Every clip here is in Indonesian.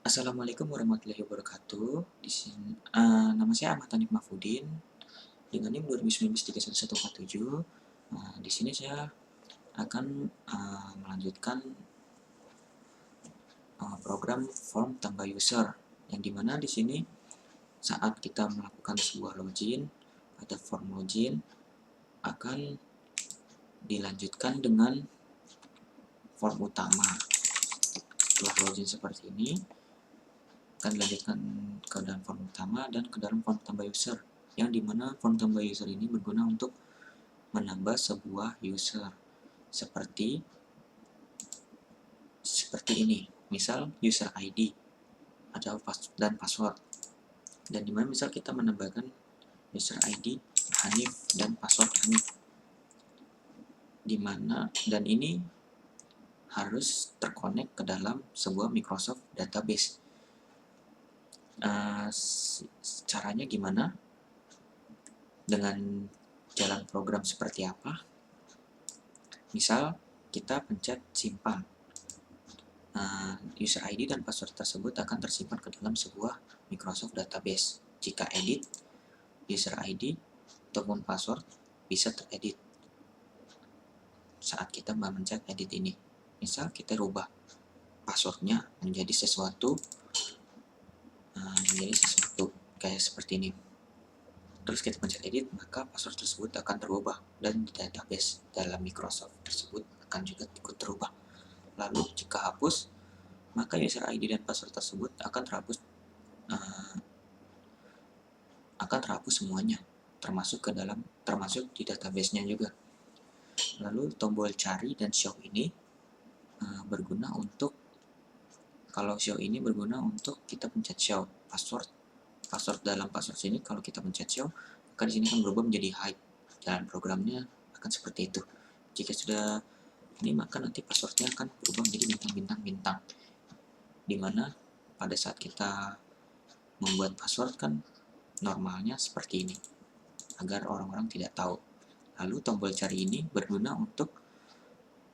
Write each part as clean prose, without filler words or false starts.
Assalamualaikum warahmatullahi wabarakatuh. Di sini, nama saya Ahmad Hanif Mahfudin dengan NIM 2019 31147. Di sini saya akan melanjutkan program form tambah user, yang dimana di sini saat kita melakukan sebuah login pada form login akan dilanjutkan dengan form utama. Setelah login seperti ini akan dilanjutkan ke dalam form utama dan ke dalam form tambah user, yang dimana form tambah user ini berguna untuk menambah sebuah user seperti ini. Misal user ID dan password, dan dimana misal kita menambahkan user ID Hanif dan password Hanif, dimana dan ini harus terkonek ke dalam sebuah Microsoft database. Caranya gimana? Dengan jalan program seperti apa? Misal kita pencet simpan, user ID dan password tersebut akan tersimpan ke dalam sebuah Microsoft database. Jika edit, user ID ataupun password bisa teredit saat kita mencet edit ini. Misal kita rubah passwordnya menjadi sesuatu kayak seperti ini, terus kita pencet edit, maka password tersebut akan terubah dan di database dalam Microsoft tersebut akan juga ikut terubah. Lalu jika hapus, maka user ID dan password tersebut akan terhapus semuanya, termasuk di database-nya juga. Lalu tombol cari dan show ini berguna untuk, kalau show ini berguna untuk kita pencet show password dalam password sini. Kalau kita pencet show, maka di sini akan berubah menjadi hide. Jalan programnya akan seperti itu. Jika sudah ini, maka nanti passwordnya akan berubah menjadi bintang-bintang-bintang, dimana pada saat kita membuat password kan normalnya seperti ini, agar orang-orang tidak tahu. Lalu tombol cari ini berguna untuk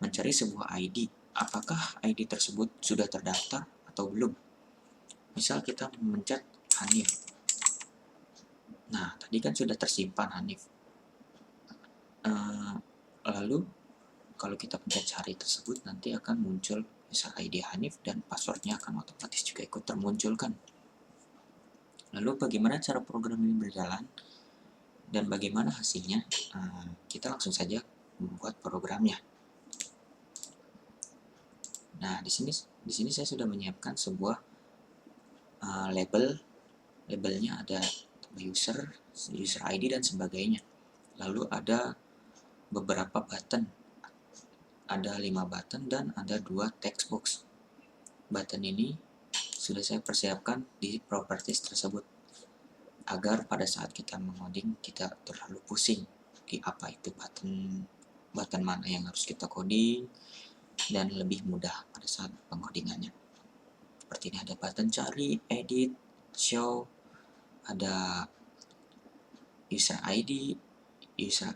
mencari sebuah ID, apakah ID tersebut sudah terdaftar atau belum. Misal kita mencet Hanif, nah tadi kan sudah tersimpan Hanif. Lalu kalau kita pencet cari tersebut, nanti akan muncul user ID Hanif dan passwordnya akan otomatis juga ikut termunculkan. Lalu bagaimana cara program ini berjalan dan bagaimana hasilnya? Kita langsung saja membuat programnya. Nah, di sini saya sudah menyiapkan sebuah labelnya ada user ID dan sebagainya. Lalu ada beberapa button, ada 5 button dan ada 2 text box. Button ini sudah saya persiapkan di properties tersebut, agar pada saat kita mengoding tidak terlalu pusing di apa itu button mana yang harus kita coding, dan lebih mudah pada saat pengodingannya. Seperti ini ada button cari, edit, show, ada user ID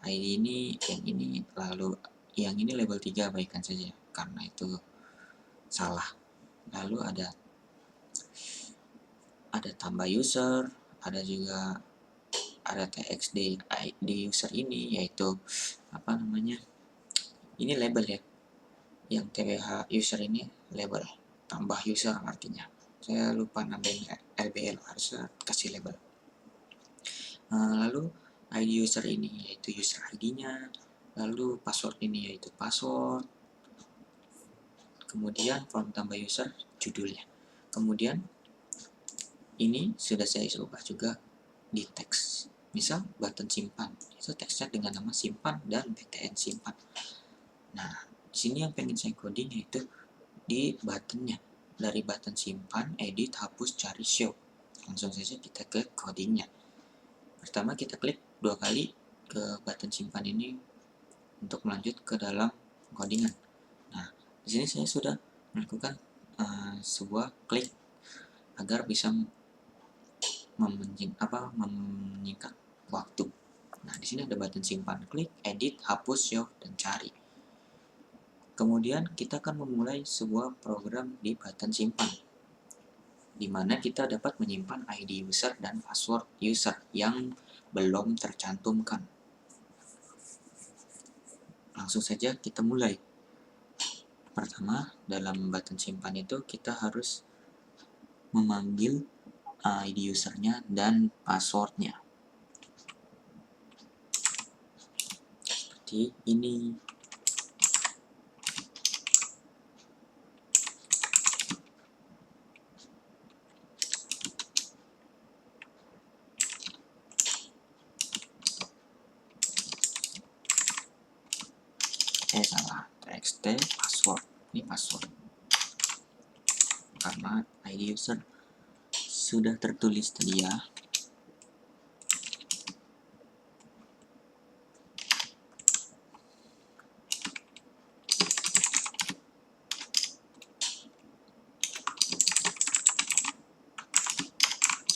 ini, yang ini, lalu yang ini label 3 abaikan saja karena itu salah. Lalu ada tambah user, ada juga ada txd ID user ini, yaitu apa namanya, ini label ya, yang tbh user ini label, tambah user artinya, saya lupa nambahin lbl, harusnya kasih label. Lalu ID user ini yaitu user ID-nya, lalu password ini yaitu password, kemudian form tambah user judulnya. Kemudian ini sudah saya ubah juga di teks. Misal button simpan, itu teksnya dengan nama simpan dan btn simpan. Nah, di sini yang pengen saya coding yaitu di buttonnya, dari button simpan, edit, hapus, cari, show. Langsung saja kita ke codingnya. Pertama kita klik 2 kali ke button simpan ini untuk melanjut ke dalam codingan. Nah, di sini saya sudah melakukan sebuah klik agar bisa menyingkat waktu. Nah, di sini ada button simpan, klik, edit, hapus, show, dan cari. Kemudian kita akan memulai sebuah program di button simpan. di mana kita dapat menyimpan ID user dan password user yang belum tercantumkan. Langsung saja kita mulai. Pertama, dalam button simpan itu kita harus memanggil ID usernya dan passwordnya. Seperti ini. Salah, txt password. Ini password. Karena ID user sudah tertulis tadi ya.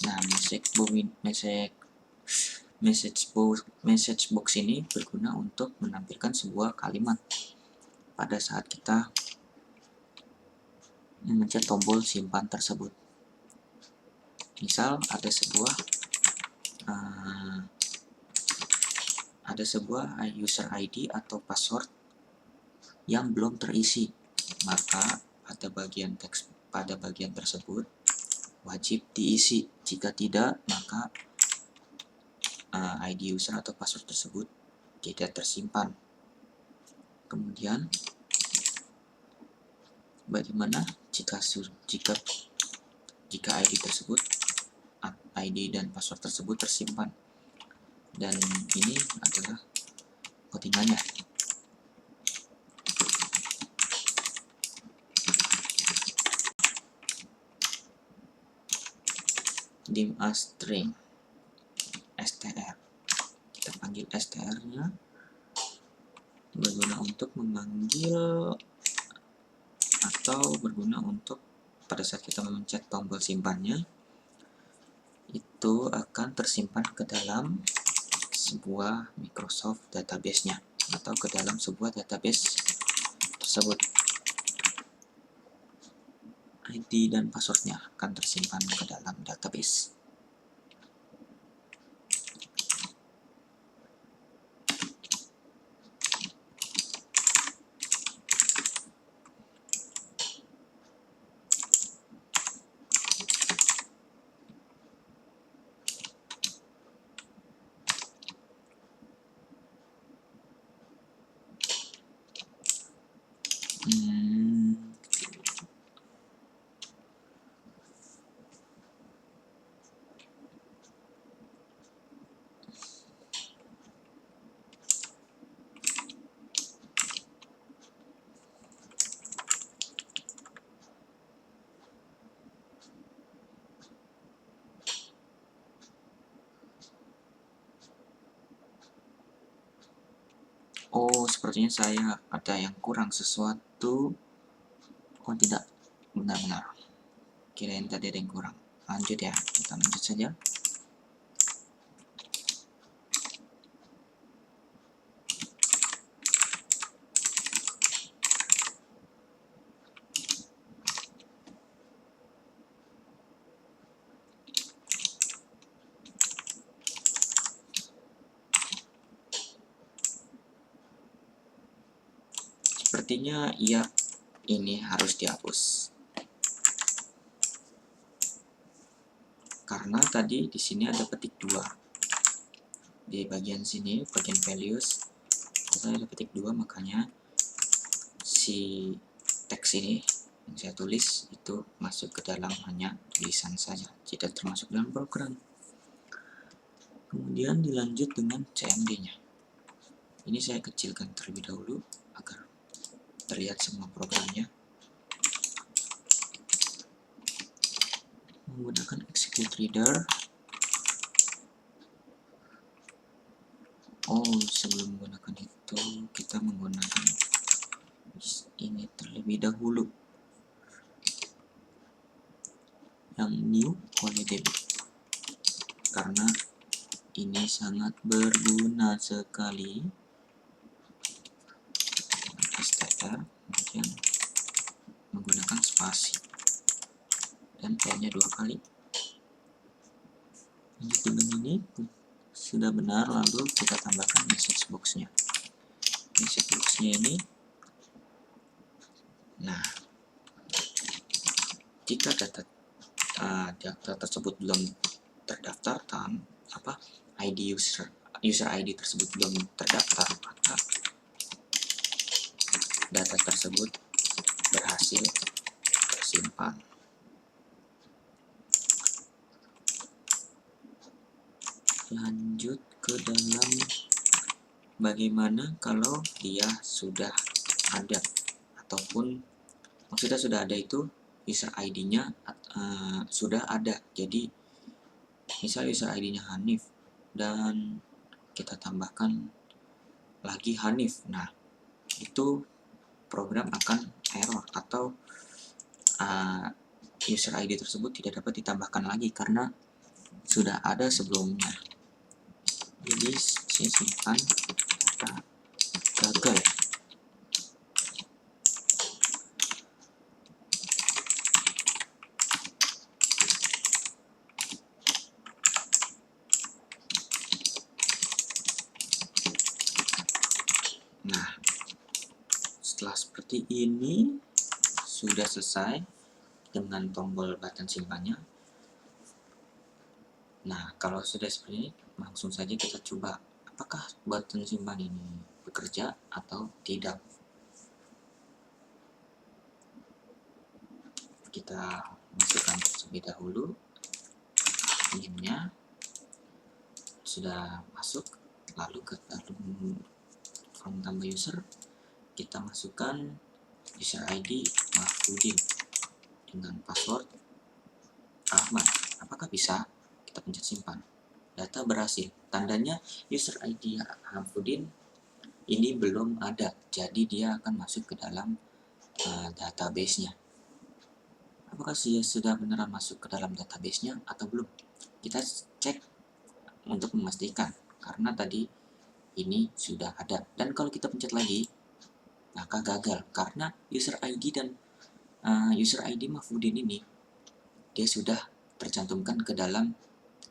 Nah, message box ini berguna untuk menampilkan sebuah kalimat pada saat kita memencet tombol simpan tersebut. Misal ada sebuah user ID atau password yang belum terisi, maka pada bagian teks pada bagian tersebut wajib diisi. Jika tidak, maka ID user atau password tersebut tidak tersimpan. Kemudian bagaimana jika ID tersebut, ID dan password tersebut tersimpan? Dan ini adalah codingannya. Dim a string str. Kita panggil str-nya, berguna untuk memanggil atau berguna untuk pada saat kita memencet tombol simpannya itu akan tersimpan ke dalam sebuah Microsoft database-nya atau ke dalam sebuah database tersebut. ID dan passwordnya akan tersimpan ke dalam database. Oh, sepertinya saya ada yang kurang sesuatu. Oh, tidak. Benar-benar. Kirain tadi ada yang kurang. Lanjut ya. Kita lanjut saja. Sepertinya iya, ini harus dihapus. Karena tadi di sini ada petik 2. Di bagian sini, bagian values, saya ada petik 2, makanya si teks ini yang saya tulis itu masuk ke dalam hanya tulisan saja, tidak termasuk dalam program. Kemudian dilanjut dengan CMD-nya. Ini saya kecilkan terlebih dahulu agar terlihat semua programnya. Menggunakan execute reader. Oh, sebelum menggunakan itu kita menggunakan ini terlebih dahulu, yang new holiday, karena ini sangat berguna sekali. str, kemudian menggunakan spasi dan filenya 2 kali. Lanjut dengan ini sudah benar, lalu kita tambahkan message box-nya. Message box-nya ini, nah jika data tersebut belum terdaftar, ID user ID tersebut belum terdaftar, maka data tersebut berhasil tersimpan. Lanjut ke dalam bagaimana kalau dia sudah ada, ataupun maksudnya sudah ada itu user ID-nya sudah ada. Jadi misal user ID-nya Hanif dan kita tambahkan lagi Hanif, nah itu program akan error atau user ID tersebut tidak dapat ditambahkan lagi karena sudah ada sebelumnya. Jadi saya simpan data gagal. Nah, setelah seperti ini sudah selesai dengan tombol button simpannya. Nah, kalau sudah seperti ini, langsung saja kita coba apakah button simpan ini bekerja atau tidak. Kita masukkan terlebih dahulu PIN-nya sudah masuk, lalu ke dalam form tambah user kita masukkan user ID Mahfudin dengan password Ahmad. Apakah bisa? Kita pencet simpan. Data berhasil. Tandanya user ID Mahfudin ini belum ada, jadi dia akan masuk ke dalam database-nya. Apakah dia sudah beneran masuk ke dalam database-nya atau belum? Kita cek untuk memastikan, karena tadi ini sudah ada. Dan kalau kita pencet lagi, maka gagal karena user ID dan user ID Mahfudin ini dia sudah tercantumkan ke dalam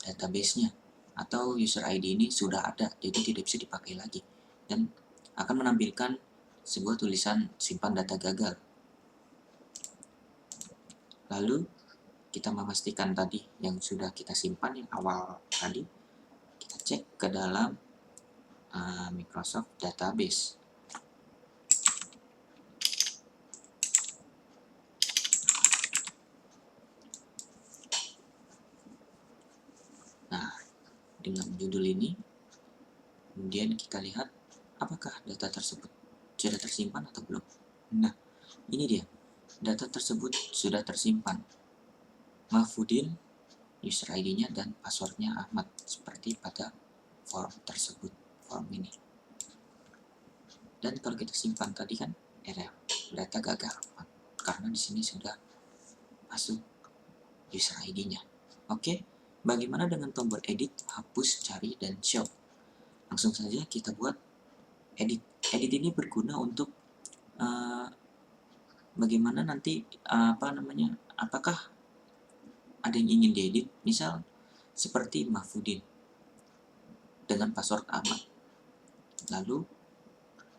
database-nya, atau user ID ini sudah ada, jadi tidak bisa dipakai lagi dan akan menampilkan sebuah tulisan simpan data gagal. Lalu kita memastikan tadi yang sudah kita simpan yang awal tadi, kita cek ke dalam Microsoft Database. Nah, dengan judul ini, kemudian kita lihat apakah data tersebut sudah tersimpan atau belum. Nah, ini dia, data tersebut sudah tersimpan. Mahfudin, user ID-nya dan passwordnya Ahmad, seperti pada form tersebut, form ini. Dan kalau kita simpan tadi kan error, data gagal, karena di sini sudah masuk user ID-nya. Oke, bagaimana dengan tombol edit, hapus, cari, dan show? Langsung saja kita buat edit. Edit ini berguna untuk bagaimana nanti apakah ada yang ingin diedit, misal seperti Mahfudin dengan password Ahmad, lalu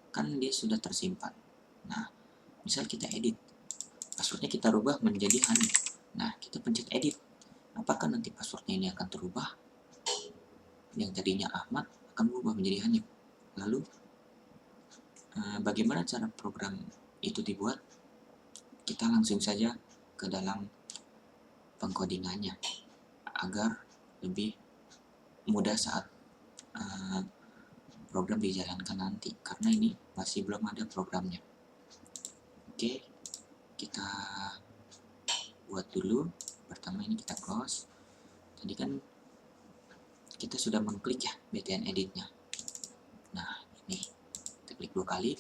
kan dia sudah tersimpan. Nah, misal kita edit, passwordnya kita rubah menjadi Hanif. Nah, kita pencet edit, apakah nanti passwordnya ini akan terubah? Yang tadinya Ahmad akan berubah menjadi Hanif. Lalu bagaimana cara program itu dibuat? Kita langsung saja ke dalam pengkodingannya agar lebih mudah saat program dijalankan nanti, karena ini masih belum ada programnya. Oke, kita buat dulu. Pertama ini kita close. Tadi kan kita sudah mengklik ya BTN editnya. Nah, ini kita klik 2 kali,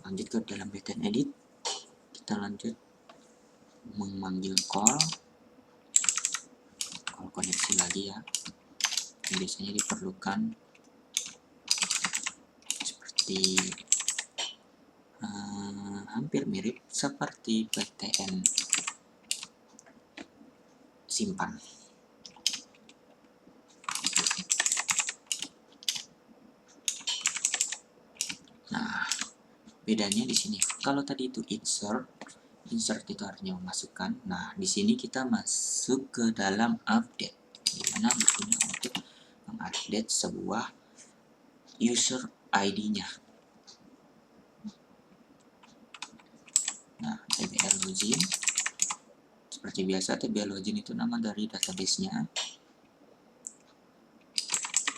lanjut ke dalam BTN edit, kita lanjut memanggil call koneksi lagi ya. Biasanya diperlukan seperti hampir mirip seperti PTN simpan. Nah, bedanya di sini. Kalau tadi itu insert itu artinya memasukkan. Nah, di sini kita masuk ke dalam update, dimana berguna untuk mengupdate sebuah user ID-nya. Nah, tbl login. Seperti biasa, tbl login itu nama dari database-nya.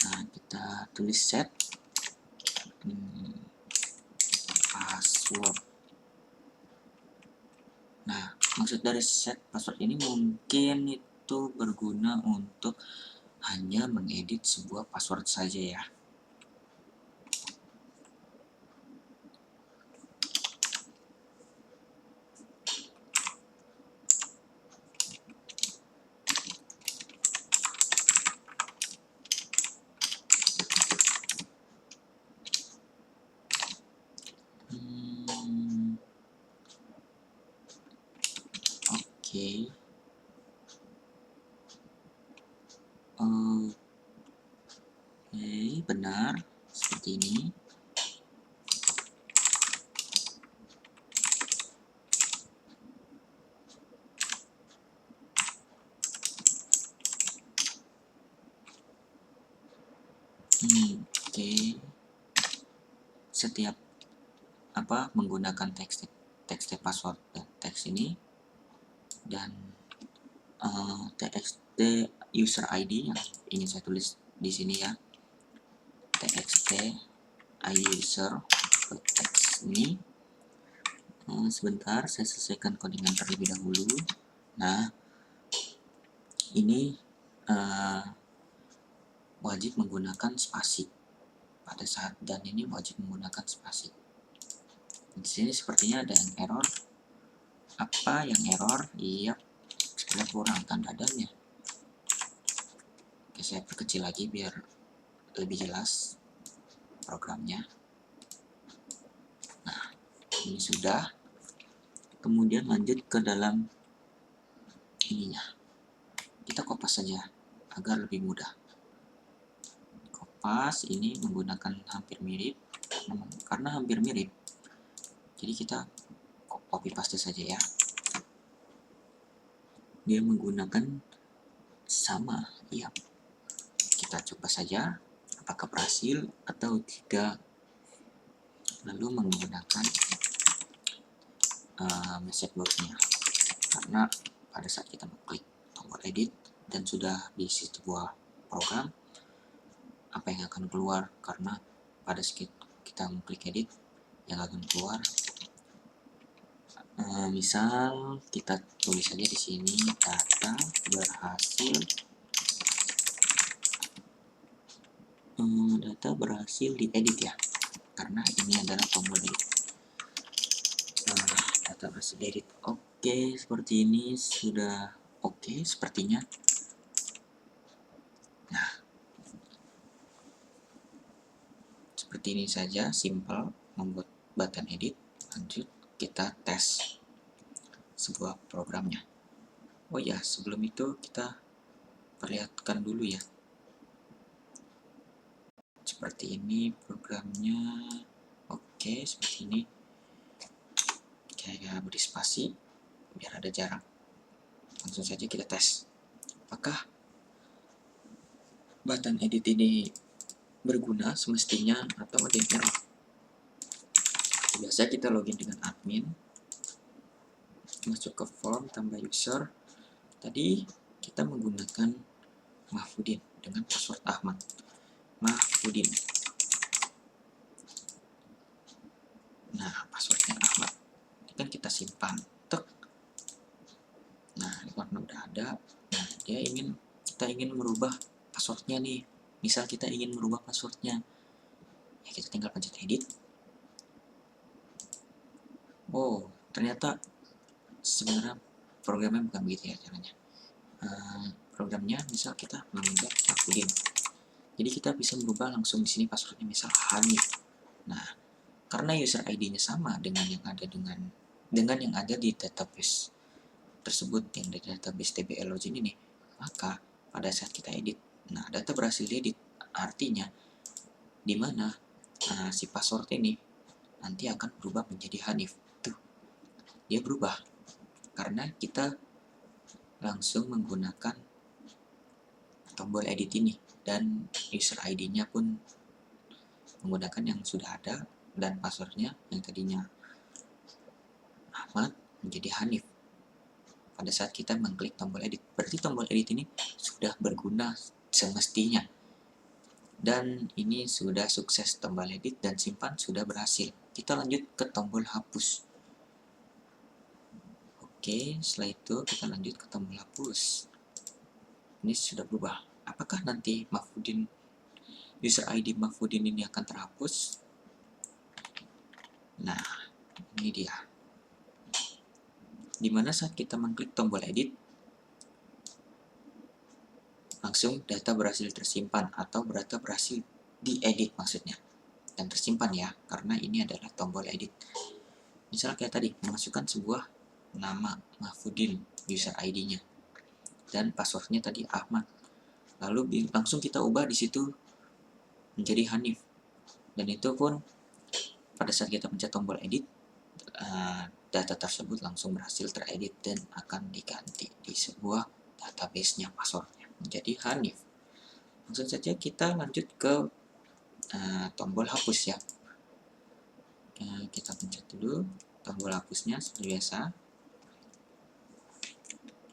Nah, kita tulis set password. Nah, maksud dari set password ini mungkin itu berguna untuk hanya mengedit sebuah password saja ya. Oke. Oke, benar. Seperti ini. Oke. Setiap menggunakan teks password dan teks ini dan txt user ID yang ingin saya tulis di sini ya, txt id user ke teks ini. Sebentar, saya selesaikan codingan terlebih dahulu. Nah, ini wajib menggunakan spasi pada saat, dan ini wajib menggunakan spasi. Di sini sepertinya ada yang error. Apa yang error? Iya, sebenarnya kurang tanda dan ya. Oke, saya perkecil lagi biar lebih jelas programnya. Nah, ini sudah. Kemudian lanjut ke dalam ininya. Kita kopas saja agar lebih mudah. Kopas ini menggunakan hampir mirip, karena hampir mirip, jadi kita copy paste saja ya. Dia menggunakan sama, ya. Kita coba saja apakah berhasil atau tidak. Lalu menggunakan message box-nya, karena pada saat kita mengklik tombol edit dan sudah diisi sebuah program, apa yang akan keluar? Karena pada saat kita mengklik edit, yang akan keluar misal kita tulis saja di sini data berhasil diedit ya, karena ini adalah tombol edit. Data berhasil diedit. Oke, seperti ini sudah oke sepertinya. Nah, seperti ini saja, simple membuat button edit. Lanjut kita tes sebuah programnya. Oh ya, sebelum itu kita perlihatkan dulu ya. Seperti ini programnya. Oke, seperti ini. Saya beri spasi biar ada jarak. Langsung saja kita tes. Apakah button edit ini berguna semestinya atau ada error? Biasa kita login dengan admin, masuk ke form, tambah user. Tadi kita menggunakan Mahfudin dengan password Ahmad. Mahfudin. Nah, passwordnya Ahmad. Ini kan kita simpan. Tek. Nah, karena udah ada. Nah, kita ingin merubah passwordnya nih. Misal kita ingin merubah passwordnya, ya kita tinggal pencet edit. Oh, ternyata sebenarnya programnya bukan begitu ya caranya. Programnya misal kita mengambil Mahfudin, jadi kita bisa merubah langsung di sini passwordnya, misal Hanif. Nah, karena user ID-nya sama dengan yang ada di database tersebut yang dari database TBL login ini, maka pada saat kita edit, nah data berhasil diedit, artinya di mana si password ini nanti akan berubah menjadi Hanif. Tuh, dia berubah karena kita langsung menggunakan tombol edit ini, dan user ID-nya pun menggunakan yang sudah ada, dan passwordnya yang tadinya Ahmad menjadi Hanif. Pada saat kita mengklik tombol edit, berarti tombol edit ini sudah berguna semestinya, dan ini sudah sukses. Tombol edit dan simpan sudah berhasil. Kita lanjut ke tombol hapus. Oke, setelah itu kita lanjut ke tombol hapus. Ini sudah berubah. Apakah nanti Mahfudin, user ID Mahfudin ini akan terhapus? Nah, ini dia. Dimana saat kita mengklik tombol edit, langsung data berhasil tersimpan, atau data berhasil diedit maksudnya, dan tersimpan ya, karena ini adalah tombol edit. Misalnya kayak tadi, memasukkan sebuah nama Mahfudin, user ID-nya, dan passwordnya tadi Ahmad. Lalu langsung kita ubah di situ menjadi Hanif, dan itu pun pada saat kita pencet tombol edit, data tersebut langsung berhasil teredit dan akan diganti di sebuah database-nya, passwordnya menjadi Hanif. Langsung saja kita lanjut ke tombol hapus ya. Kita pencet dulu tombol hapusnya seperti biasa.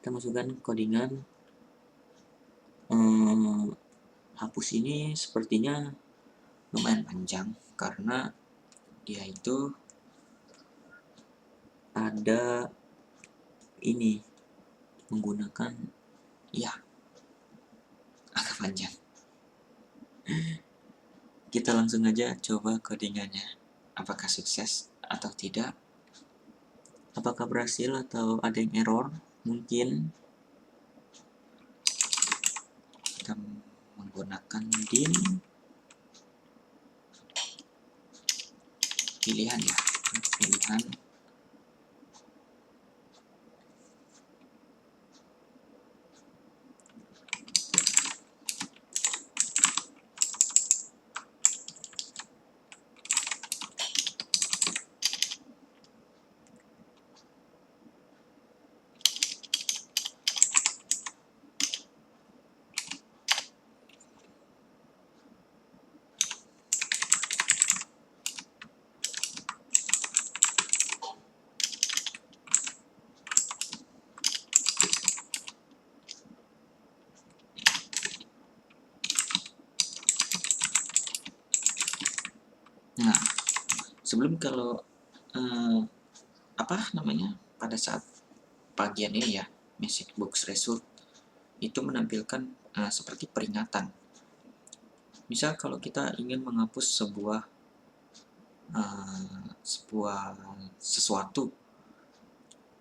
Kita masukkan codingan. Hapus ini sepertinya lumayan panjang karena dia itu ada ini menggunakan ya agak panjang. Kita langsung aja coba codingannya, apakah sukses atau tidak, apakah berhasil atau ada yang error. Mungkin kita menggunakan dim pilihan ya, pilihan. Nah, sebelum kalau pada saat bagian ini ya, message box result itu menampilkan seperti peringatan. Misal kalau kita ingin menghapus sesuatu,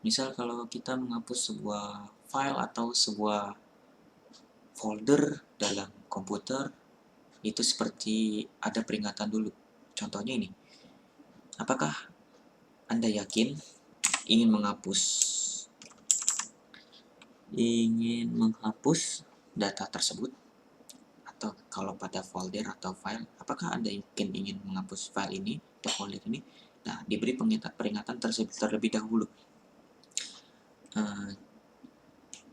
misal kalau kita menghapus sebuah file atau sebuah folder dalam komputer, itu seperti ada peringatan dulu. Contohnya ini, apakah Anda yakin ingin menghapus data tersebut? Atau kalau pada folder atau file, apakah Anda ingin menghapus file ini atau folder ini? Nah, diberi peringatan tersebut terlebih dahulu.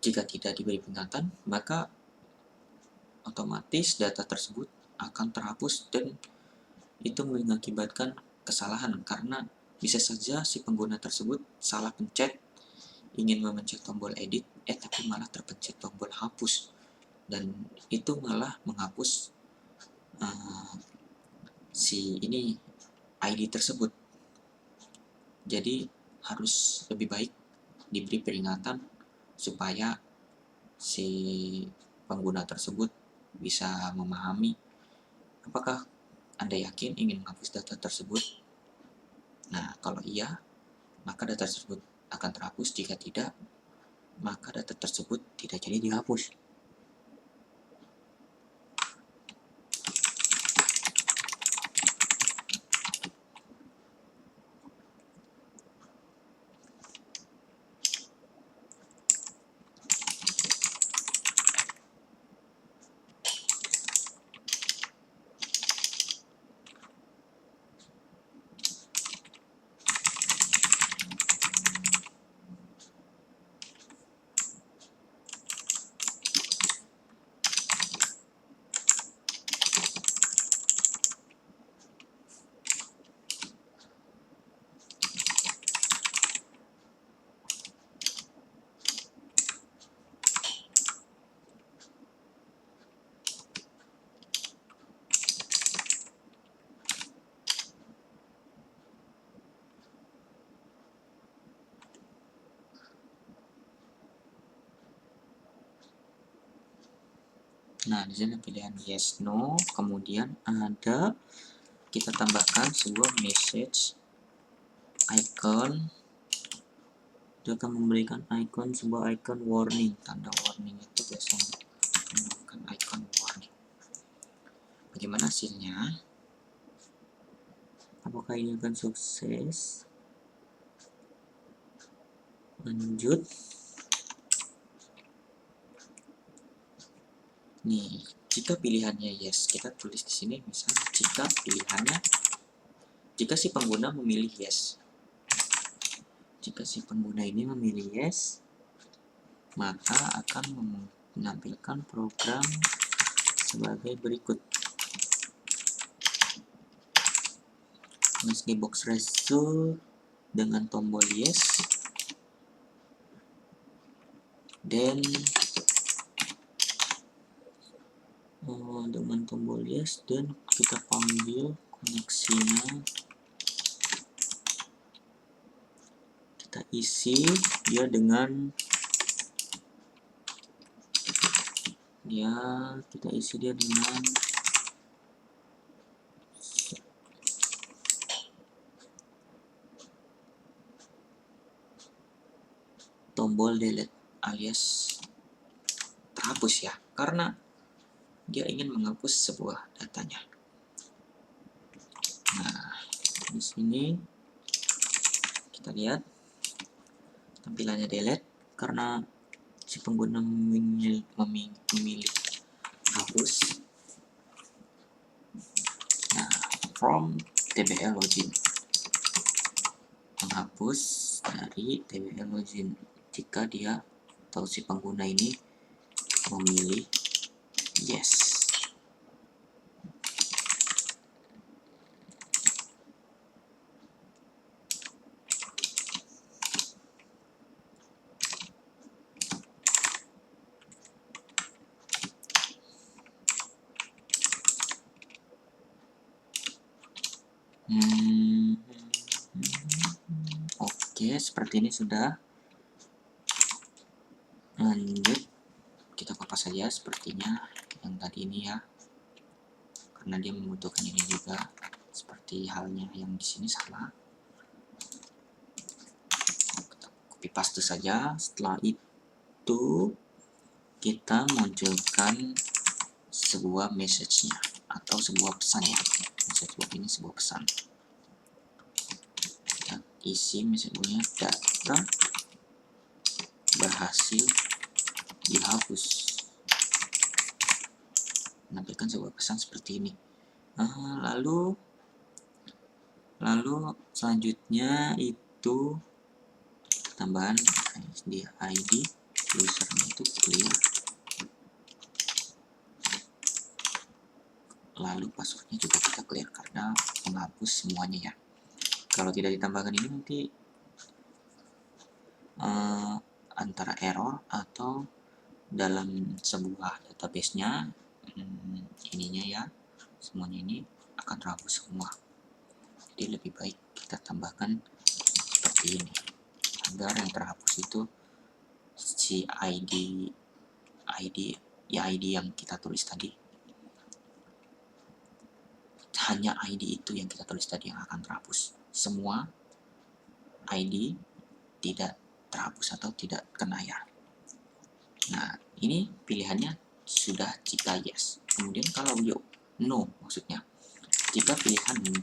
Jika tidak diberi peringatan, maka otomatis data tersebut akan terhapus, dan itu mengakibatkan kesalahan karena bisa saja si pengguna tersebut salah pencet, ingin memencet tombol edit, tapi malah terpencet tombol hapus, dan itu malah menghapus si ini ID tersebut. Jadi harus lebih baik diberi peringatan supaya si pengguna tersebut bisa memahami apakah Anda yakin ingin menghapus data tersebut. Nah, kalau iya, maka data tersebut akan terhapus. Jika tidak, maka data tersebut tidak jadi dihapus. Nah, di sini pilihan yes no, kemudian ada kita tambahkan sebuah message icon. Dia akan memberikan sebuah icon warning, tanda warning itu biasanya menggunakan icon warning. Bagaimana hasilnya? Apakah ini akan sukses? Lanjut. Nih, jika pilihannya yes, kita tulis di sini misalnya jika si pengguna memilih yes. Jika si pengguna ini memilih yes, maka akan menampilkan program sebagai berikut. Meski box result dengan tombol yes, dan dengan tombol yes, dan kita panggil koneksinya, kita isi dia dengan tombol delete alias terhapus ya, karena dia ingin menghapus sebuah datanya. Nah, di sini kita lihat tampilannya delete karena si pengguna memilih hapus. Nah, from TBL login, menghapus dari TBL login jika dia atau si pengguna ini memilih yes. Oke, seperti ini sudah. Lanjut, kita kopas saja sepertinya yang tadi ini ya, karena dia membutuhkan ini juga, seperti halnya yang di sini sama. Kita copy paste saja. Setelah itu kita munculkan sebuah message-nya atau sebuah pesan ya. Message box ini sebuah pesan. Kita isi message box-nya, data berhasil dihapus. Menampilkan sebuah pesan seperti ini. Lalu selanjutnya itu tambahan di ID usernya itu clear, lalu passwordnya juga kita clear karena menghapus semuanya ya. Kalau tidak ditambahkan ini nanti antara error atau dalam sebuah database-nya ininya ya, semuanya ini akan terhapus semua. Jadi lebih baik kita tambahkan seperti ini agar yang terhapus itu si ID yang kita tulis tadi, hanya ID itu yang kita tulis tadi yang akan terhapus. Semua ID tidak terhapus atau tidak kena ya. Nah, ini pilihannya sudah jika yes. Kemudian kalau no, maksudnya jika pilihan no,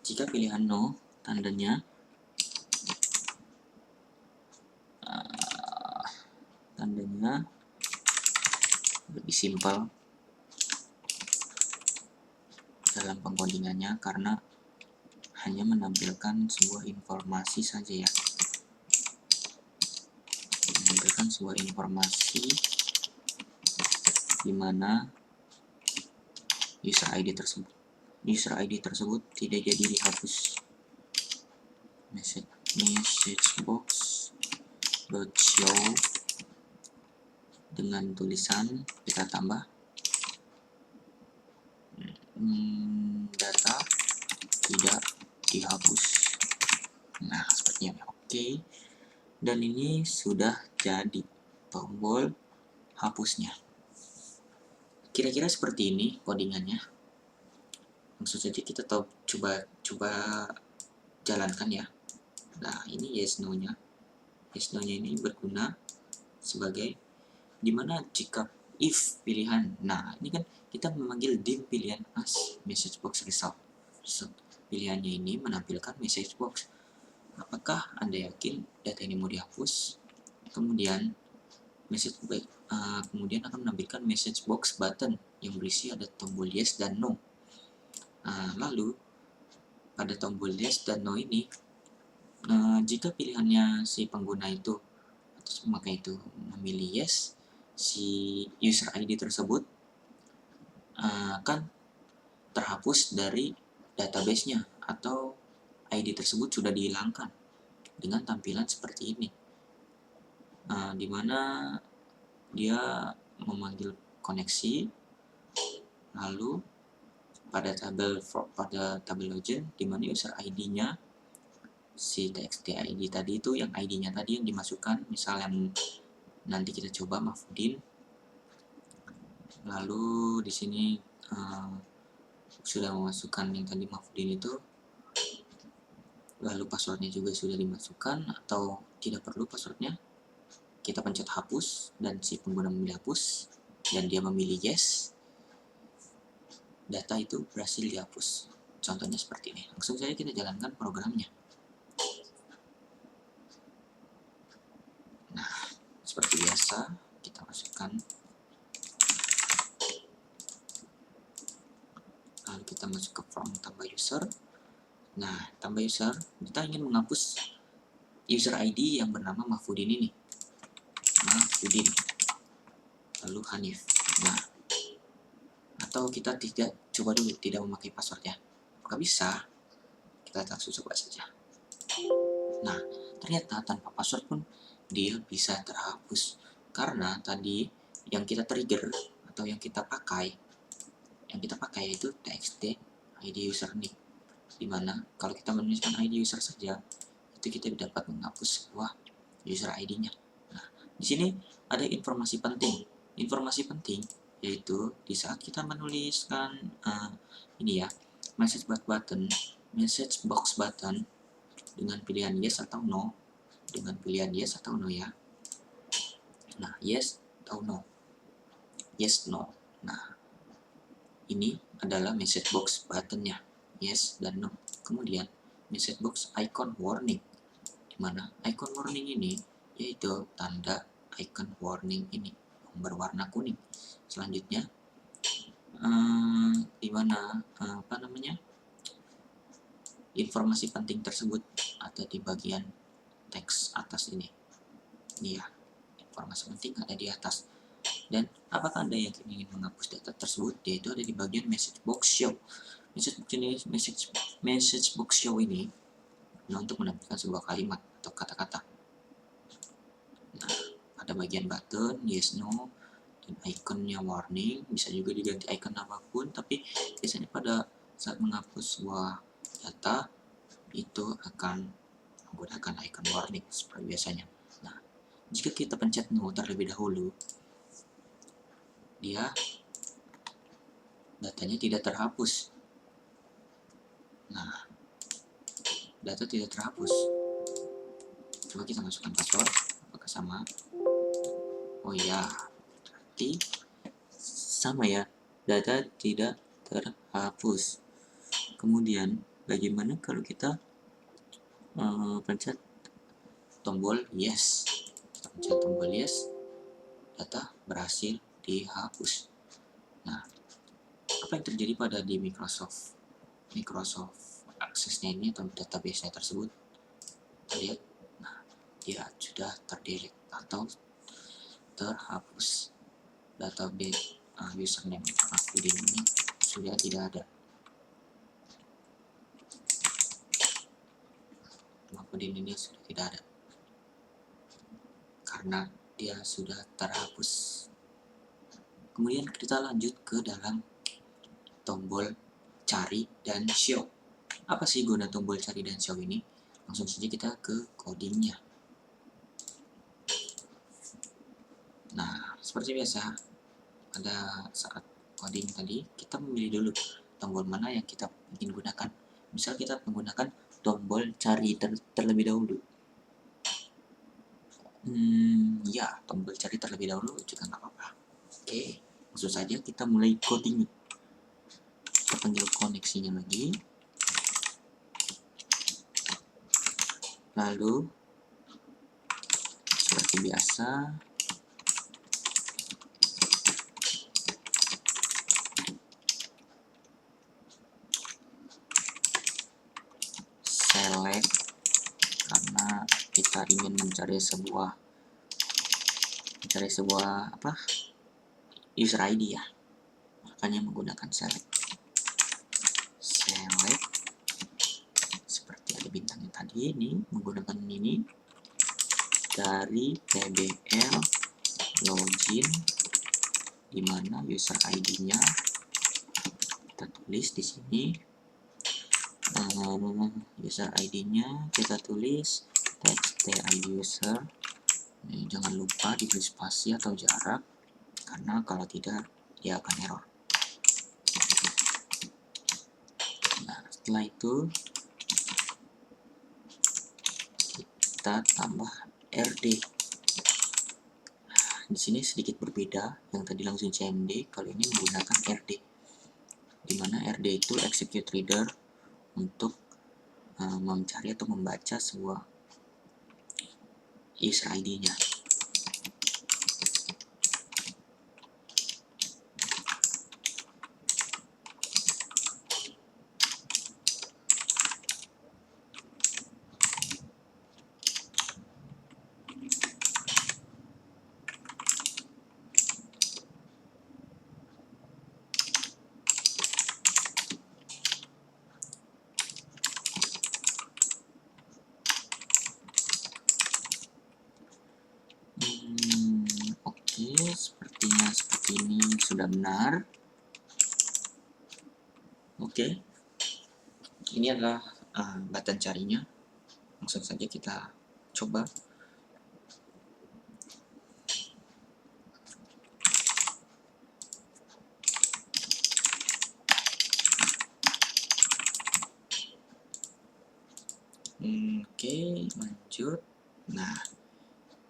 jika pilihan no tandanya lebih simpel dalam pengkodingannya karena hanya menampilkan sebuah informasi saja ya, menampilkan sebuah informasi di mana user ID tersebut tidak jadi dihapus. Message box .show dengan tulisan kita tambah data tidak dihapus. Nah, sepertinya Oke, dan ini sudah jadi tombol hapusnya. Kira-kira seperti ini codingannya. Langsung saja kita coba jalankan ya. Nah, ini yes no-nya. Yes no-nya ini berguna sebagai dimana jika if pilihan. Nah, ini kan kita memanggil dim pilihan as message box result. Pilihannya ini menampilkan message box. Apakah Anda yakin data ini mau dihapus? Kemudian kemudian akan menampilkan message box button yang berisi ada tombol yes dan no. Lalu pada tombol yes dan no ini, jika pilihannya si pengguna itu atau pemakai itu memilih yes, si user ID tersebut akan terhapus dari database-nya atau ID tersebut sudah dihilangkan dengan tampilan seperti ini, dimana dia memanggil koneksi, lalu pada tabel login dimana user ID-nya si txt ID tadi itu, yang ID-nya tadi yang dimasukkan, misalnya nanti kita coba Mahfudin, lalu di sini sudah memasukkan yang tadi Mahfudin itu, lalu passwordnya juga sudah dimasukkan atau tidak perlu passwordnya, kita pencet hapus dan si pengguna memilih hapus dan dia memilih yes, data itu berhasil dihapus. Contohnya seperti ini. Langsung saja kita jalankan programnya. Nah, seperti biasa kita masukkan, lalu kita masuk ke form tambah user. Nah, tambah user, kita ingin menghapus user ID yang bernama Mahfudin ini. Mahfudin, lalu Hanif. Nah, atau kita coba dulu tidak memakai password ya. Apakah bisa? Kita langsung coba saja. Nah, ternyata tanpa password pun dia bisa terhapus. Karena tadi yang kita trigger atau yang kita pakai itu txt ID user nih. Dimana kalau kita menuliskan ID user saja, itu kita dapat menghapus sebuah user ID-nya. Nah, di sini ada informasi penting. Informasi penting yaitu di saat kita menuliskan ini ya, message box button dengan pilihan yes atau no, dengan pilihan yes atau no ya. Nah, yes atau no, yes no. Nah, ini adalah message box buttonnya, yes dan no. Kemudian message box icon warning, dimana icon warning ini yaitu tanda icon warning ini yang berwarna kuning. Selanjutnya dimana informasi penting tersebut ada di bagian teks atas ini. Ini ya, informasi penting ada di atas. Dan apakah Anda yang ingin menghapus data tersebut? Yaitu ada di bagian message box show. Message box show ini untuk menampilkan sebuah kalimat atau kata-kata. Nah, ada bagian button yes no dan ikonnya warning, bisa juga diganti icon apapun, tapi biasanya pada saat menghapus sebuah data itu akan menggunakan icon warning seperti biasanya. Nah, jika kita pencet no terlebih dahulu, datanya tidak terhapus. Nah, data tidak terhapus. Coba kita masukkan password, apakah sama? Oh ya, berarti sama ya, data tidak terhapus. Kemudian bagaimana kalau kita pencet tombol yes? Kita pencet tombol yes, data berhasil dihapus. Nah, apa yang terjadi pada di Microsoft aksesnya ini atau database-nya tersebut? Kita lihat, nah, dia sudah terdelete atau terhapus. Database username Mahfudin ini sudah tidak ada. Mahfudin ini sudah tidak ada karena dia sudah terhapus. Kemudian kita lanjut ke dalam tombol cari dan show. Apa sih guna tombol cari dan show ini? Langsung saja kita ke codingnya. Nah, seperti biasa, pada saat coding tadi, kita memilih dulu tombol mana yang kita ingin gunakan. Misal kita menggunakan tombol cari terlebih dahulu. Ya, tombol cari terlebih dahulu juga nggak apa-apa. Oke, langsung saja kita mulai coding. Kita panggil koneksinya lagi. Lalu, seperti biasa, select, karena kita ingin mencari sebuah user ID ya, makanya menggunakan select seperti ada bintangnya tadi. Ini menggunakan ini dari tbl login, dimana user ID-nya kita tulis di sini. User ID-nya kita tulis txt user. Jangan lupa diberi spasi atau jarak, karena kalau tidak dia akan error. Nah, setelah itu kita tambah RD. Di sini sedikit berbeda, yang tadi langsung CMD, kalau ini menggunakan RD, dimana RD itu execute reader untuk mencari atau membaca sebuah user ID-nya. Oke, sepertinya seperti ini sudah benar. Oke, ini adalah button carinya. Langsung saja kita coba. Oke, lanjut. Nah,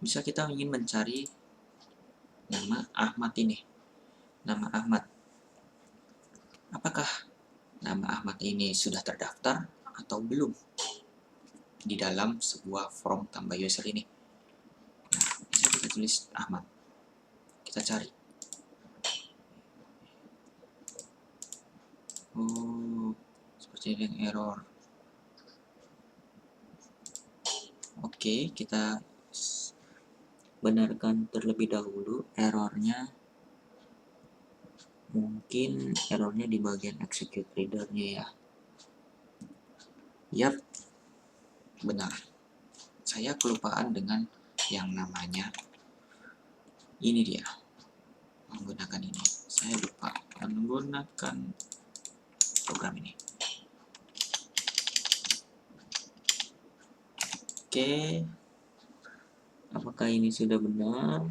bisa kita ingin mencari nama Ahmad ini. Nama Ahmad. Apakah nama Ahmad ini sudah terdaftar atau belum di dalam sebuah form tambah user ini? Nah, bisa kita tulis Ahmad. Kita cari. Oh, seperti ada yang error. Oke, kita benarkan terlebih dahulu errornya. Mungkin errornya di bagian execute reader-nya ya. Yap, benar. Saya kelupaan dengan yang namanya ini dia. Menggunakan ini. Saya lupa menggunakan program ini. Oke. Apakah ini sudah benar?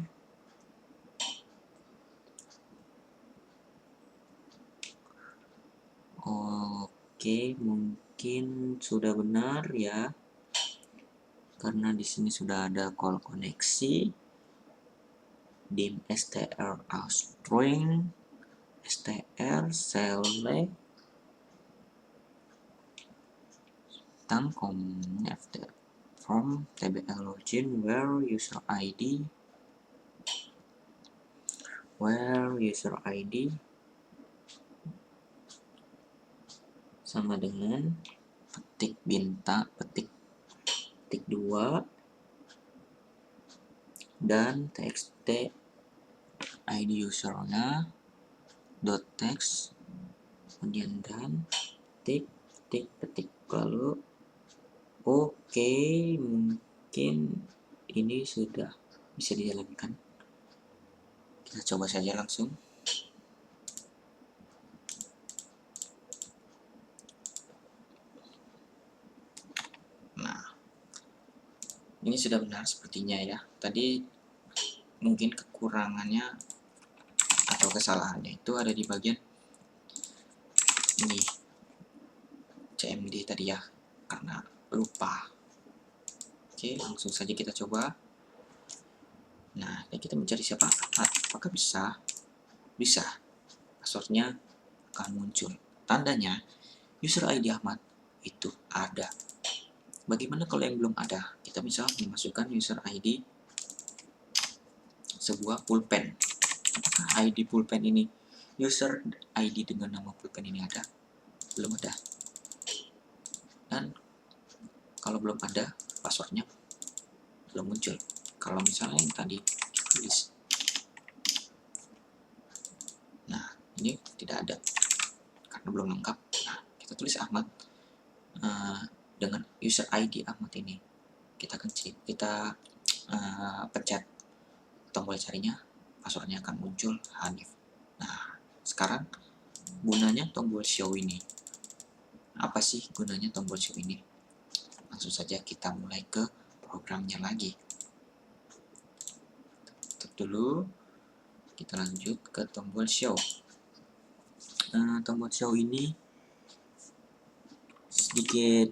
Oke, mungkin sudah benar ya. Karena di sini sudah ada call koneksi. Dim str string str select tang connect from tbl login where user ID sama dengan petik bintang, petik 2 dan txt ID usernya dot text, kemudian dan petik. Lalu oke, mungkin ini sudah bisa dijalankan. Kita coba saja langsung. Nah, Ini sudah benar sepertinya ya. Tadi mungkin kekurangannya atau kesalahannya itu ada di bagian ini CMD tadi ya, karena lupa. Oke, langsung saja kita coba. Nah, dan kita mencari siapa? Ahmad. Apakah bisa? Bisa. Passwordnya akan muncul. Tandanya user ID Ahmad itu ada. Bagaimana kalau yang belum ada? Kita bisa memasukkan user ID sebuah pulpen. Apakah ID pulpen ini, user ID dengan nama pulpen ini ada? Belum ada. Dan kalau belum ada, passwordnya belum muncul. Kalau misalnya yang tadi tulis, nah ini tidak ada karena belum lengkap. Nah, kita tulis Ahmad dengan user ID Ahmad ini. Kita pencet tombol carinya, passwordnya akan muncul Hanif. Nah, sekarang gunanya tombol show ini. Apa sih gunanya tombol show ini? Langsung saja kita mulai ke programnya lagi. Tutup dulu, kita lanjut ke tombol show. Tombol show ini sedikit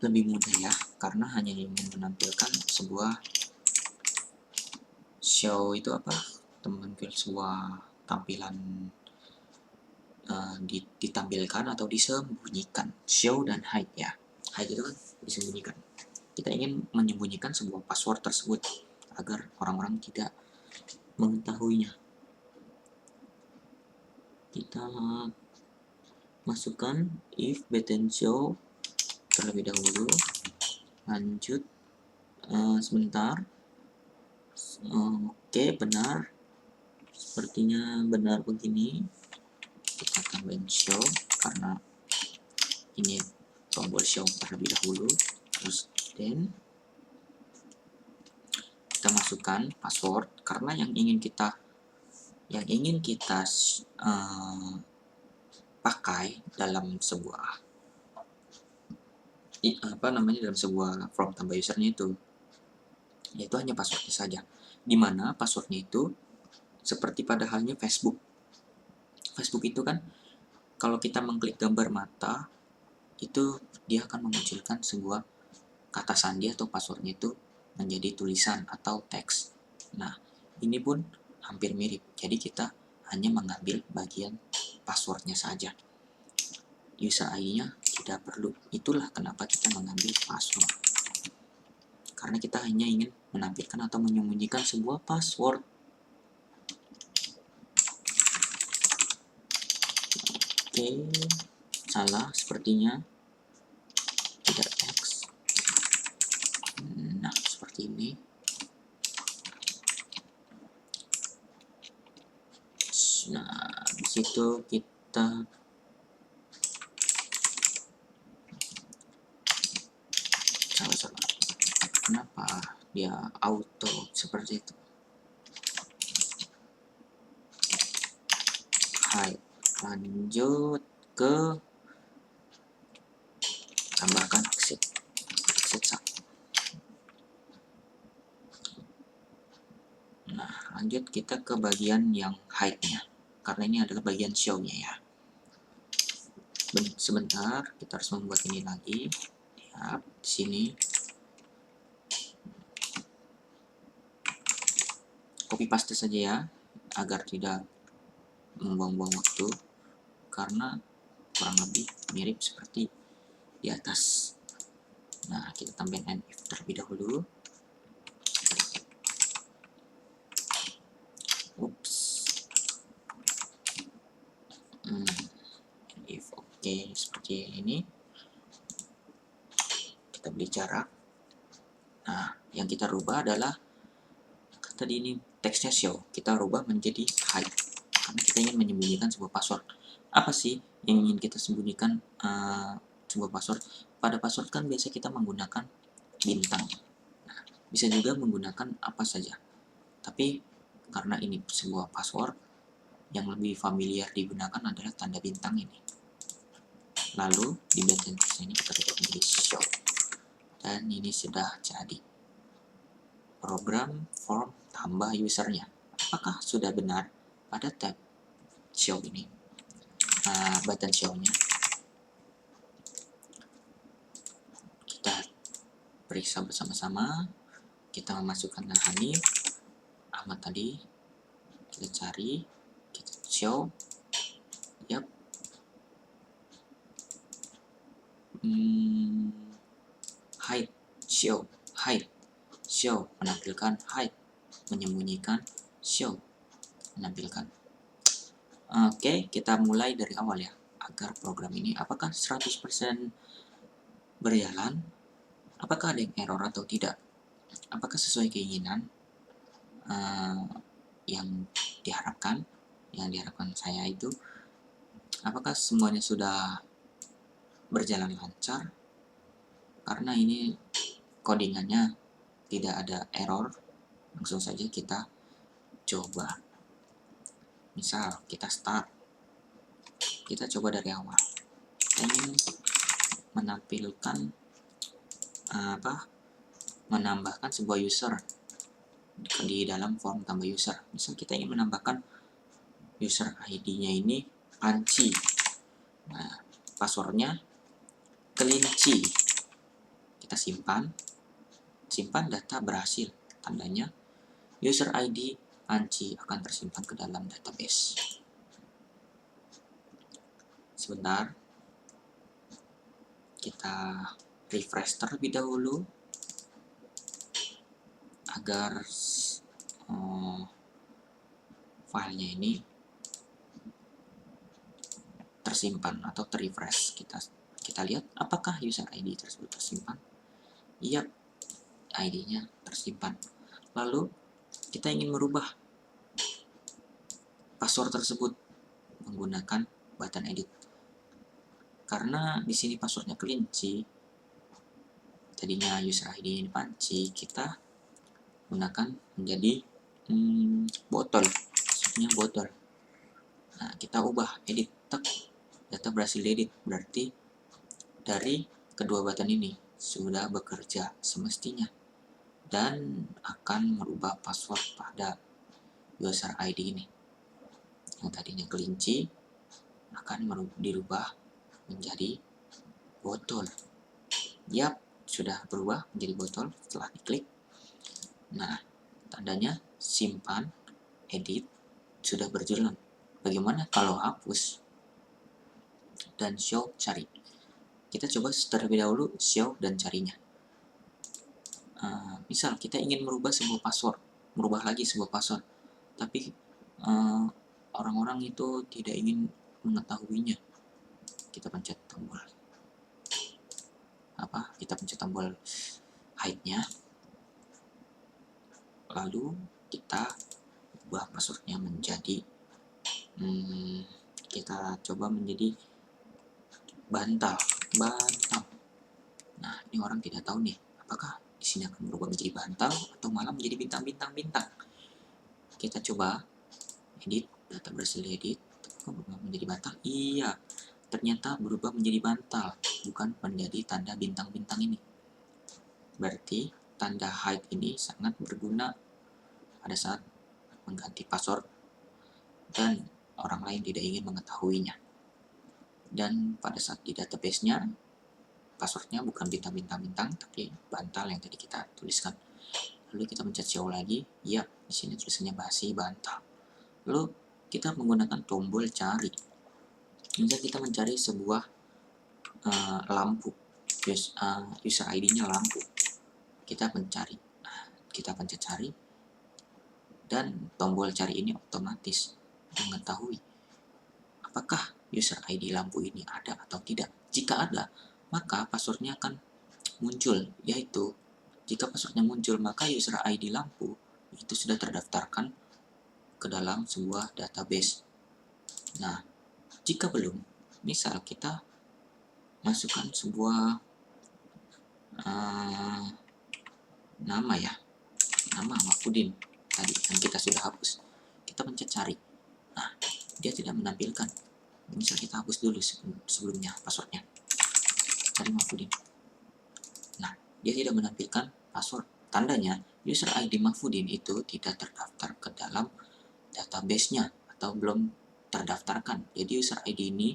lebih mudah ya, karena hanya ingin menampilkan sebuah show itu apa? Menampilkan sebuah tampilan ditampilkan atau disembunyikan. Show dan hide ya. Hide itu kan disembunyikan. Kita ingin menyembunyikan sebuah password tersebut agar orang-orang tidak mengetahuinya. Kita masukkan if button show terlebih dahulu, lanjut sebentar. Oke, benar, sepertinya benar begini. Kita tambahin show karena ini tombol show terlebih dahulu, terus then kita masukkan password karena yang ingin kita pakai dalam sebuah dalam sebuah form tambah usernya itu, yaitu hanya passwordnya saja, dimana passwordnya itu seperti pada halnya Facebook itu kan kalau kita mengklik gambar mata itu dia akan memunculkan sebuah kata sandi atau passwordnya itu menjadi tulisan atau teks. Nah, ini pun hampir mirip, jadi kita hanya mengambil bagian passwordnya saja, user ID-nya tidak perlu. Itulah kenapa kita mengambil password, karena kita hanya ingin menampilkan atau menyembunyikan sebuah password. Oke, salah sepertinya, tidak teks. Nah, seperti ini. Nah, disitu kita salah. Kenapa dia auto seperti itu? Hai, lanjut ke tambahkan exit 1. Nah, lanjut kita ke bagian yang hide-nya, karena ini adalah bagian show-nya ya. Sebentar, kita harus membuat ini lagi. Ya, di sini copy paste saja ya, agar tidak membuang-buang waktu, karena kurang lebih mirip seperti di atas. Nah, kita tambahin if terlebih dahulu. Ups. If oke, seperti ini. Kita beri jarak. Nah, yang kita rubah adalah tadi ini teksnya show, kita rubah menjadi hide karena kita ingin menyembunyikan sebuah password. Apa sih yang ingin kita sembunyikan sebuah password? Pada password kan biasa kita menggunakan bintang. Nah, bisa juga menggunakan apa saja. Tapi karena ini sebuah password, yang lebih familiar digunakan adalah tanda bintang ini. Lalu di bagian teksnya ini kita tutup menjadi show. Dan ini sudah jadi program form tambah usernya. Apakah sudah benar pada tab show ini? Button show-nya kita periksa bersama-sama. Kita memasukkan Hanif Ahmad tadi, kita cari, kita show, yap, hide, show, hide, show, menampilkan, hide, menyembunyikan, show, menampilkan. Oke, kita mulai dari awal ya, agar program ini apakah 100% berjalan, apakah ada yang error atau tidak, apakah sesuai keinginan yang diharapkan saya itu, apakah semuanya sudah berjalan lancar. Karena ini codingannya tidak ada error, langsung saja kita coba. Misal kita start, kita coba dari awal. Kita ingin menampilkan menambahkan sebuah user di dalam form tambah user. Misal kita ingin menambahkan user ID-nya ini Panci. Nah, passwordnya kelinci. Kita simpan data berhasil. Tandanya user ID Panci akan tersimpan ke dalam database. Sebentar, kita refresh terlebih dahulu agar filenya ini tersimpan atau terrefresh. Kita lihat apakah user ID tersebut tersimpan. Iya, ID-nya tersimpan. Lalu kita ingin merubah password tersebut menggunakan button edit. Karena di sini passwordnya kelinci, tadinya user ID ini Panci, kita gunakan menjadi botol, maksudnya botol. Nah, kita ubah edit, data berhasil edit, berarti dari kedua button ini sudah bekerja semestinya dan akan merubah password pada user ID ini. Yang tadinya kelinci akan dirubah menjadi botol. Yap, sudah berubah menjadi botol setelah diklik. Nah, tandanya simpan, edit, sudah berjalan. Bagaimana kalau hapus dan show, cari? Kita coba terlebih dahulu show dan carinya. Misal kita ingin merubah sebuah password, tapi orang-orang itu tidak ingin mengetahuinya. Kita pencet tombol hide-nya, lalu kita ubah passwordnya menjadi kita coba menjadi bantal. Nah, ini orang tidak tahu nih, apakah di sini akan berubah menjadi bantal atau malah menjadi bintang. Kita coba edit, data berhasil edit, berubah menjadi bantal. Iya, ternyata berubah menjadi bantal, bukan menjadi tanda bintang-bintang ini. Berarti tanda hide ini sangat berguna pada saat mengganti password dan orang lain tidak ingin mengetahuinya. Dan pada saat di database-nya, passwordnya bukan bintang-bintang, tapi bantal yang tadi kita tuliskan. Lalu kita mencet show lagi, ya, di sini tulisannya basi bantal. Lalu kita menggunakan tombol cari. Misal kita mencari sebuah lampu, user ID-nya lampu. Kita pencet cari, dan tombol cari ini otomatis mengetahui apakah user ID lampu ini ada atau tidak. Jika ada, maka passwordnya akan muncul, yaitu jika passwordnya muncul, maka user ID lampu itu sudah terdaftarkan ke dalam sebuah database. Nah, jika belum, misal kita masukkan sebuah nama Mahfudin tadi yang kita sudah hapus, kita pencet cari. Nah, dia tidak menampilkan. Misal kita hapus dulu sebelumnya passwordnya, cari Mahfudin. Nah, dia tidak menampilkan password. Tandanya user ID Mahfudin itu tidak terdaftar ke dalam database-nya atau belum terdaftarkan. Jadi user ID ini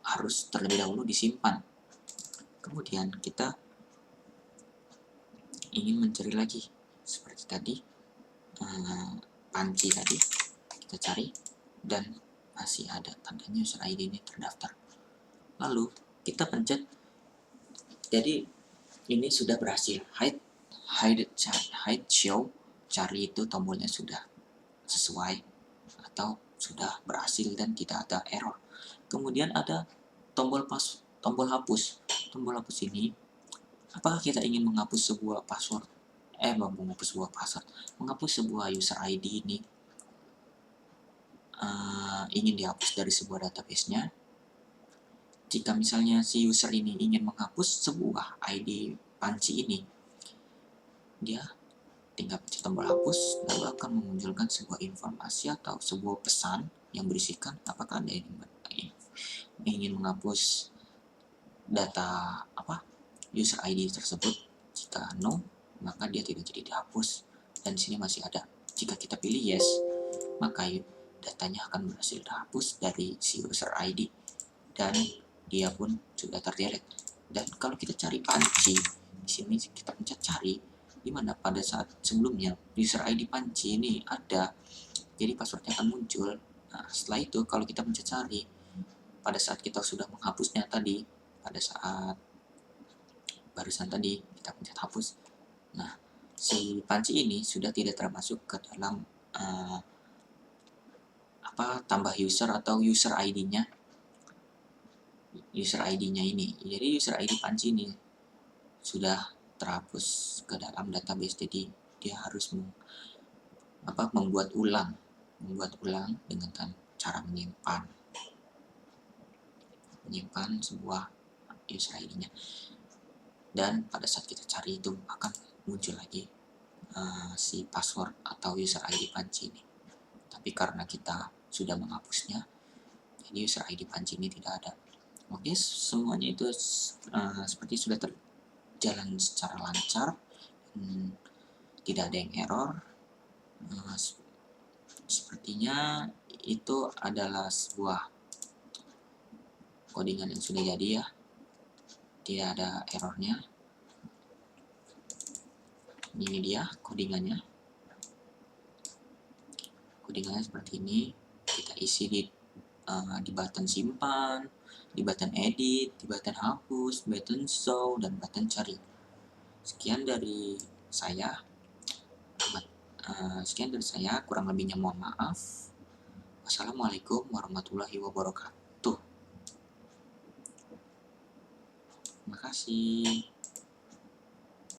harus terlebih dahulu disimpan. Kemudian kita ingin mencari lagi seperti tadi, panci tadi kita cari dan masih ada tandanya user ID ini terdaftar. Lalu kita pencet, jadi ini sudah berhasil. Hide show, cari itu tombolnya sudah sesuai atau sudah berhasil dan tidak ada error. Kemudian ada tombol hapus. Tombol hapus ini, apakah kita ingin menghapus sebuah password, menghapus sebuah user ID ini, ingin dihapus dari sebuah database-nya. Jika misalnya si user ini ingin menghapus sebuah ID panci ini, dia tinggal pencet tombol hapus, lalu akan memunculkan sebuah informasi atau sebuah pesan yang berisikan apakah Anda ingin menghapus data user ID tersebut. Jika no, maka dia tidak jadi dihapus dan di sini masih ada. Jika kita pilih yes, maka datanya akan berhasil dihapus dari si user ID dan dia pun sudah terdelete. Dan kalau kita cari panci, di sini kita pencet cari, dimana pada saat sebelumnya user ID panci ini ada, jadi passwordnya akan muncul. Nah, setelah itu kalau kita pencet cari, pada saat kita sudah menghapusnya tadi, pada saat barusan tadi kita pencet hapus, nah si panci ini sudah tidak termasuk ke dalam tambah user atau user ID-nya. User ID-nya ini, jadi user ID panci ini sudah terhapus ke dalam database. Jadi dia harus membuat ulang dengan cara menyimpan sebuah user ID-nya. Dan pada saat kita cari itu akan muncul lagi si password atau user ID panci ini. Tapi karena kita sudah menghapusnya, jadi user ID panci ini tidak ada. Oke, semuanya itu seperti sudah terjalan secara lancar, tidak ada yang error. Sepertinya itu adalah sebuah codingan yang sudah jadi ya, tidak ada errornya. Ini dia codingannya seperti ini. Kita isi di button simpan, di button edit, di button hapus, button show, dan button cari. Sekian dari saya, kurang lebihnya mohon maaf. Wassalamualaikum warahmatullahi wabarakatuh. Terima kasih.